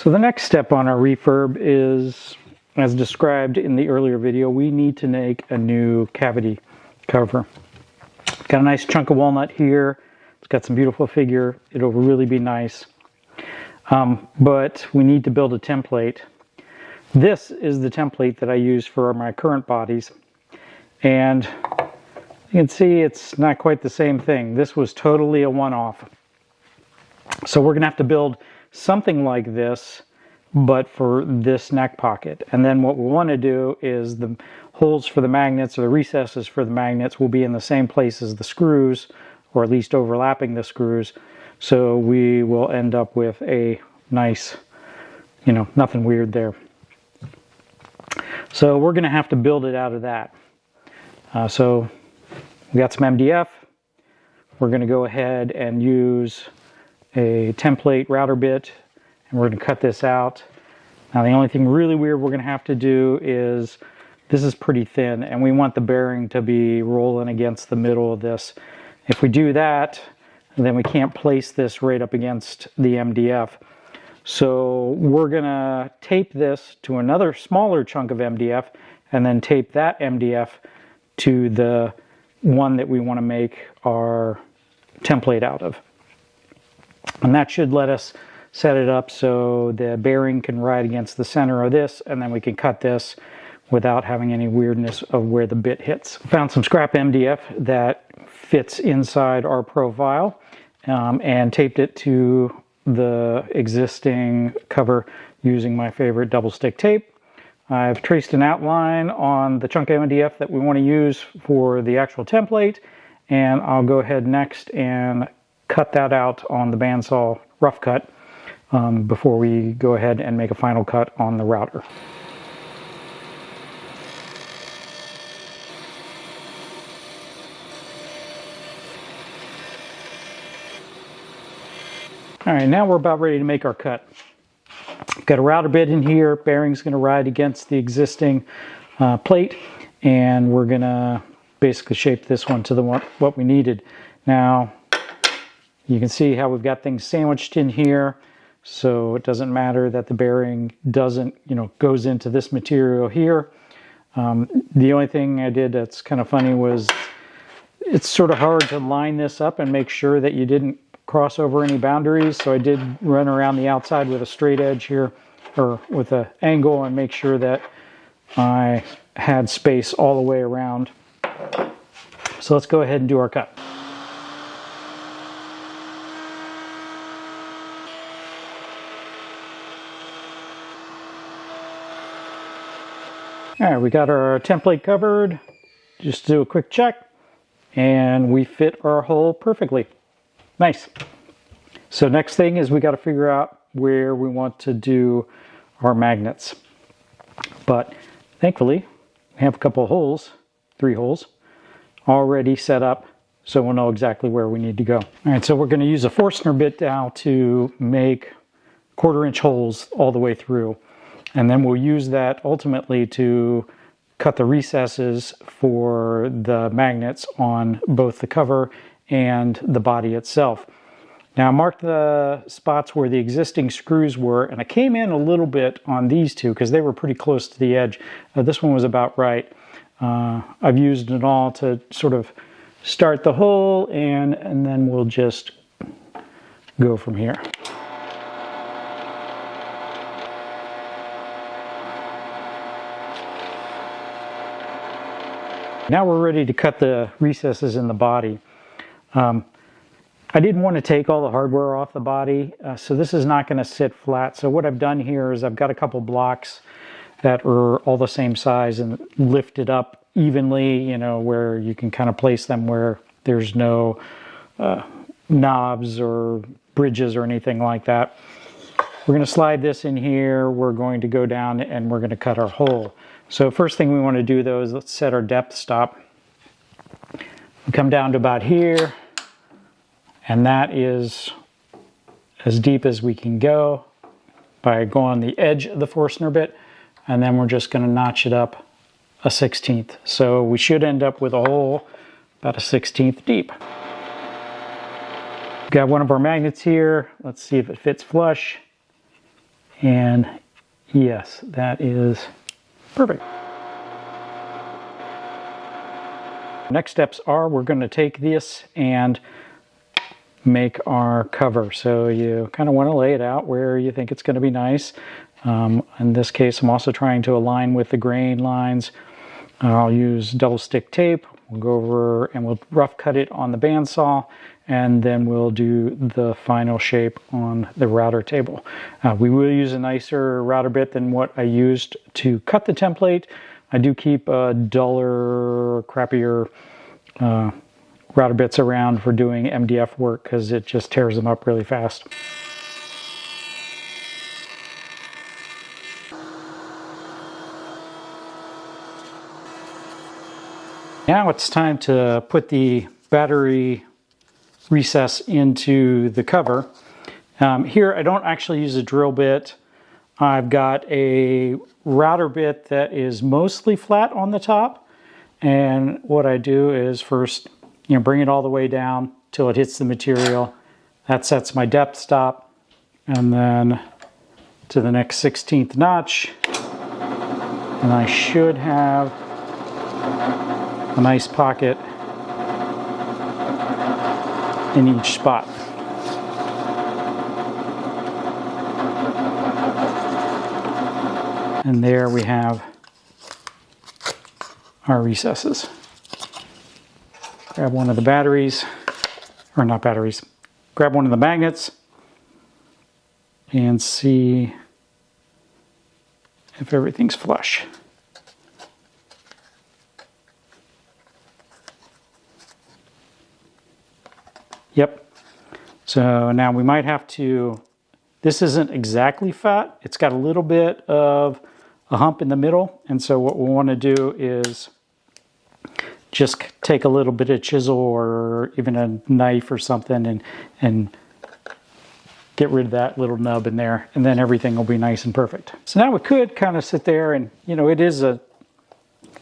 So the next step on our refurb is, as described in the earlier video, we need to make a new cavity cover. Got a nice chunk of walnut here. It's got some beautiful figure. It'll really be nice. But we need to build a template. This is the template that I use for my current bodies. And you can see it's not quite the same thing. This was totally a one-off. So we're going to have to build something like this, but for this neck pocket. And then what we want to do is the holes for the magnets, or the recesses for the magnets, will be in the same place as the screws, or at least overlapping the screws. So we will end up with a nice, nothing weird there. So we're going to have to build it out of that. So we got some MDF. We're going to go ahead and use a template router bit, and we're going to cut this out. Now the only thing really weird we're going to have to do is, this is pretty thin, and we want the bearing to be rolling against the middle of this. If we do that, then we can't place this right up against the MDF. So we're going to tape this to another smaller chunk of MDF, and then tape that MDF to the one that we want to make our template out of. And that should let us set it up so the bearing can ride against the center of this, and then we can cut this without having any weirdness of where the bit hits. Found some scrap MDF that fits inside our profile, and taped it to the existing cover using my favorite double stick tape. I've traced an outline on the chunk of MDF that we want to use for the actual template, and I'll go ahead next and cut that out on the bandsaw rough cut before we go ahead and make a final cut on the router. All right, now we're about ready to make our cut. Got a router bit in here. Bearing's going to ride against the existing plate, and we're going to basically shape this one to what we needed. Now, you can see how we've got things sandwiched in here, so it doesn't matter that the bearing doesn't, goes into this material here. The only thing I did that's kind of funny was, it's sort of hard to line this up and make sure that you didn't cross over any boundaries. So I did run around the outside with a straight edge here, or with an angle, and make sure that I had space all the way around. So let's go ahead and do our cut. All right, we got our template covered. Just do a quick check, and we fit our hole perfectly. Nice. So next thing is we got to figure out where we want to do our magnets. But thankfully, we have a couple of holes, 3 holes, already set up, so we'll know exactly where we need to go. All right, so we're going to use a Forstner bit now to make 1/4-inch holes all the way through. And then we'll use that ultimately to cut the recesses for the magnets on both the cover and the body itself. Now I marked the spots where the existing screws were, and I came in a little bit on these two because they were pretty close to the edge. This one was about right. I've used it all to sort of start the hole, and then we'll just go from here. Now we're ready to cut the recesses in the body. I didn't want to take all the hardware off the body, so this is not going to sit flat. So what I've done here is I've got a couple blocks that are all the same size and lifted up evenly, where you can kind of place them where there's no knobs or bridges or anything like that. We're going to slide this in here. We're going to go down and we're going to cut our hole. So first thing we want to do though is let's set our depth stop. We come down to about here, and that is as deep as we can go by going on the edge of the Forstner bit, and then we're just going to notch it up a 1/16. So we should end up with a hole about a 1/16 deep. Got one of our magnets here. Let's see if it fits flush. And yes, that is perfect. Next steps are we're going to take this and make our cover. So you kind of want to lay it out where you think it's going to be nice. In this case, I'm also trying to align with the grain lines. I'll use double stick tape. We'll go over and we'll rough cut it on the bandsaw, and then we'll do the final shape on the router table. We will use a nicer router bit than what I used to cut the template. I do keep a duller, crappier router bits around for doing MDF work because it just tears them up really fast. Now it's time to put the battery recess into the cover. Here I don't actually use a drill bit. I've got a router bit that is mostly flat on the top, and what I do is first bring it all the way down till it hits the material. That sets my depth stop, and then to the next 16th notch, and I should have a nice pocket in each spot. And there we have our recesses. Grab one of the batteries, or not batteries, grab one of the magnets and see if everything's flush. Yep. So now we might have to, this isn't exactly fat. It's got a little bit of a hump in the middle. And so what we want to do is just take a little bit of chisel or even a knife or something and get rid of that little nub in there. And then everything will be nice and perfect. So now we could kind of sit there and, it is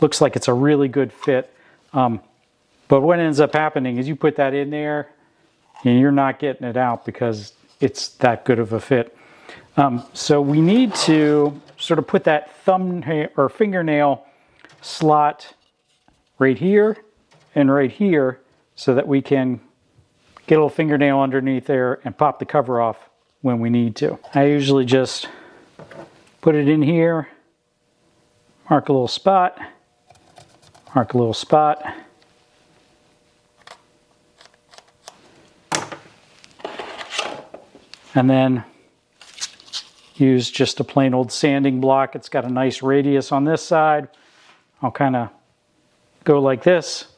looks like it's a really good fit. But what ends up happening is you put that in there, and you're not getting it out because it's that good of a fit. So we need to sort of put that thumbnail or fingernail slot right here and right here so that we can get a little fingernail underneath there and pop the cover off when we need to. I usually just put it in here, mark a little spot, mark a little spot, and then use just a plain old sanding block. It's got a nice radius on this side. I'll kind of go like this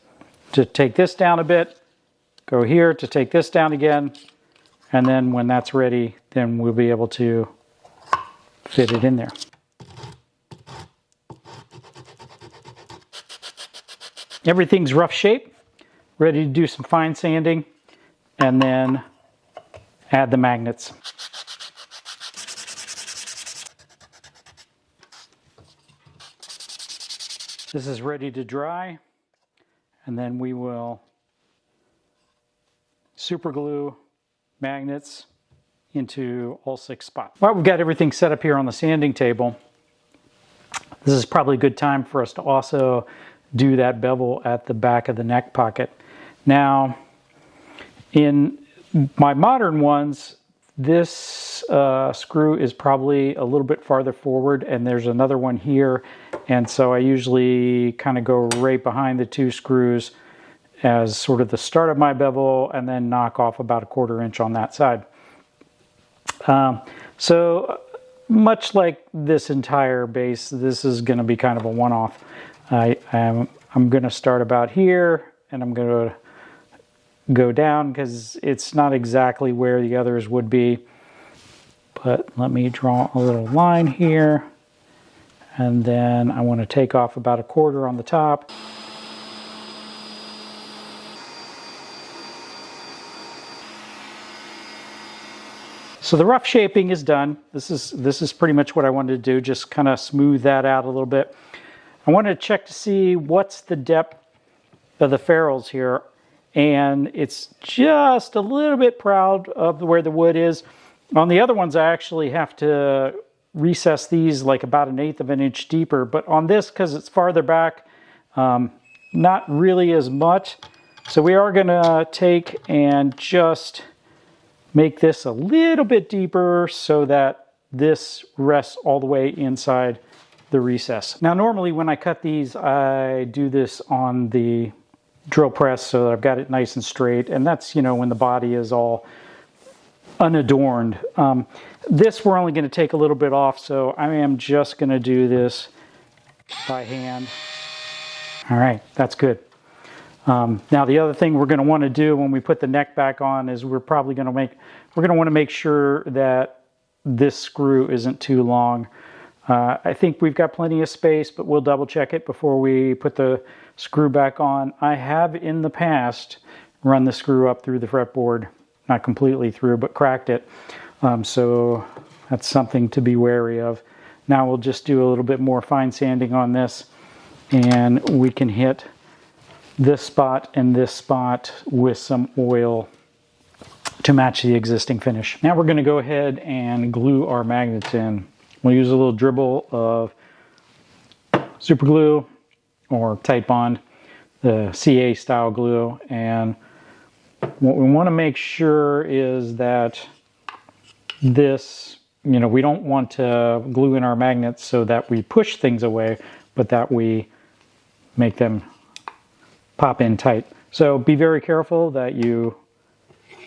to take this down a bit, go here to take this down again, and then when that's ready, then we'll be able to fit it in there. Everything's rough shape, ready to do some fine sanding, and then add the magnets. This is ready to dry, and then we will super glue magnets into all 6 spots. Well, we've got everything set up here on the sanding table. This is probably a good time for us to also do that bevel at the back of the neck pocket. Now, in my modern ones, this screw is probably a little bit farther forward, and there's another one here, and so I usually kind of go right behind the 2 screws as sort of the start of my bevel, and then knock off about 1/4 inch on that side. So much like this entire base, this is going to be kind of a one-off. I'm going to start about here, and I'm going to go down because it's not exactly where the others would be. But let me draw a little line here, and then I want to take off about 1/4 on the top. So the rough shaping is done. This is pretty much what I wanted to do, just kind of smooth that out a little bit. I wanted to check to see what's the depth of the ferrules here, and it's just a little bit proud of where the wood is. On the other ones, I actually have to recess these like about 1/8 of an inch deeper, but on this, because it's farther back, not really as much. So we are gonna take and just make this a little bit deeper so that this rests all the way inside the recess. Now normally when I cut these, I do this on the drill press so that I've got it nice and straight, and that's, you know, when the body is all unadorned. This we're only going to take a little bit off, so I am just going to do this by hand. All right, that's good. Now the other thing we're going to want to do when we put the neck back on is we're going to want to make sure that this screw isn't too long. I think we've got plenty of space, but we'll double check it before we put the screw back on. I have in the past run the screw up through the fretboard, not completely through, but cracked it. So that's something to be wary of. Now we'll just do a little bit more fine sanding on this, and we can hit this spot and this spot with some oil to match the existing finish. Now we're going to go ahead and glue our magnets in. We'll use a little dribble of super glue or tight bond, the CA style glue, and what we want to make sure is that this, you know, we don't want to glue in our magnets so that we push things away, but that we make them pop in tight. So be very careful that you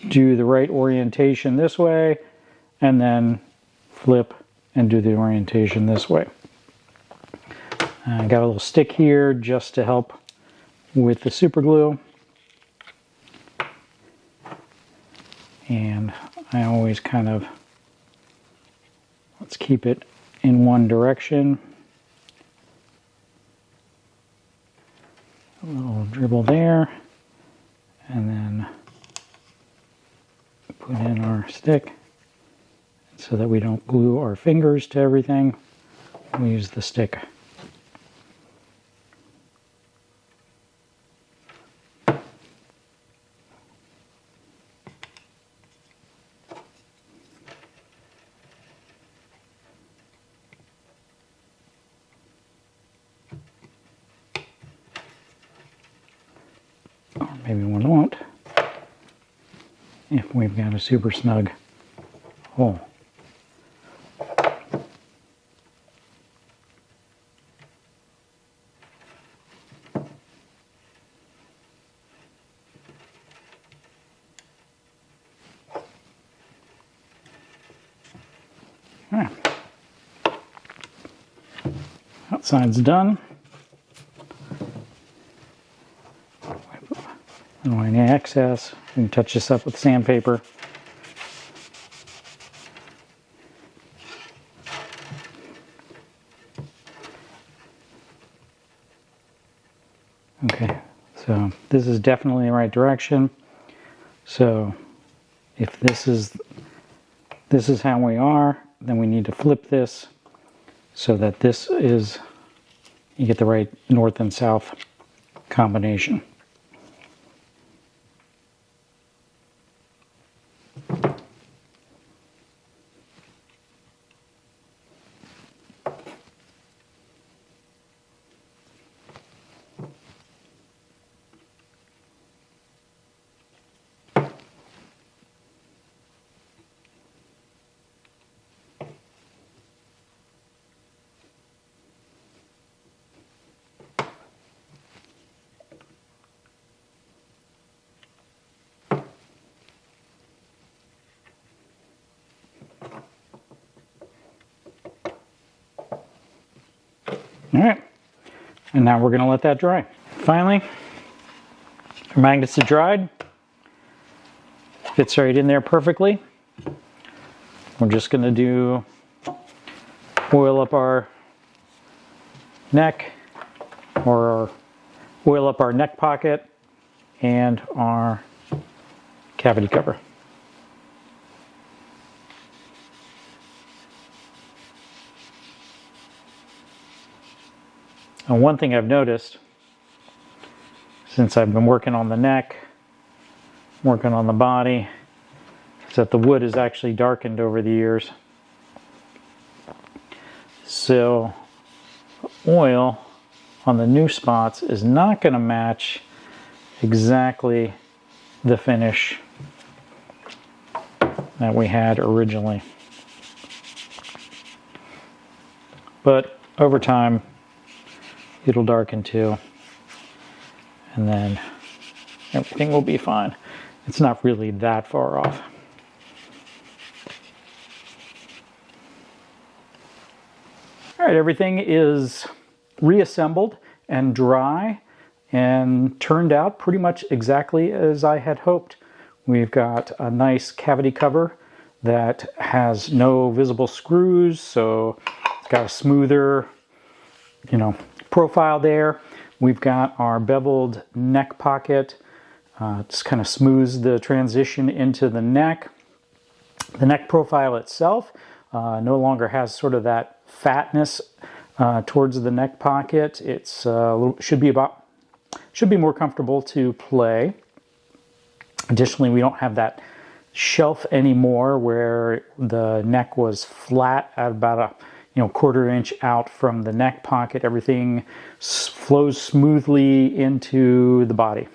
do the right orientation this way, and then flip and do the orientation this way. I got a little stick here just to help with the super glue. And I always kind of, let's keep it in one direction. A little dribble there, and then put in our stick so that we don't glue our fingers to everything. We use the stick. Or maybe one won't, if we've got a super snug hole. Right. Outside's done. Don't want any excess. We can touch this up with sandpaper. Okay, so this is definitely the right direction. So if this is how we are, then we need to flip this so that this is, you get the right north and south combination. All right, and now we're going to let that dry. Finally, our magnets are dried. Fits right in there perfectly. We're just going to oil up our neck, or oil up our neck pocket and our cavity cover. And one thing I've noticed since I've been working on the neck, working on the body, is that the wood is actually darkened over the years. So oil on the new spots is not going to match exactly the finish that we had originally. But over time, it'll darken too, and then everything will be fine. It's not really that far off. All right, everything is reassembled and dry and turned out pretty much exactly as I had hoped. We've got a nice cavity cover that has no visible screws, so it's got a smoother, profile there. We've got our beveled neck pocket. Just kind of smooths the transition into the neck. The neck profile itself no longer has sort of that fatness towards the neck pocket. It's should be more comfortable to play. Additionally, we don't have that shelf anymore where the neck was flat at about a quarter inch out from the neck pocket. Everything flows smoothly into the body.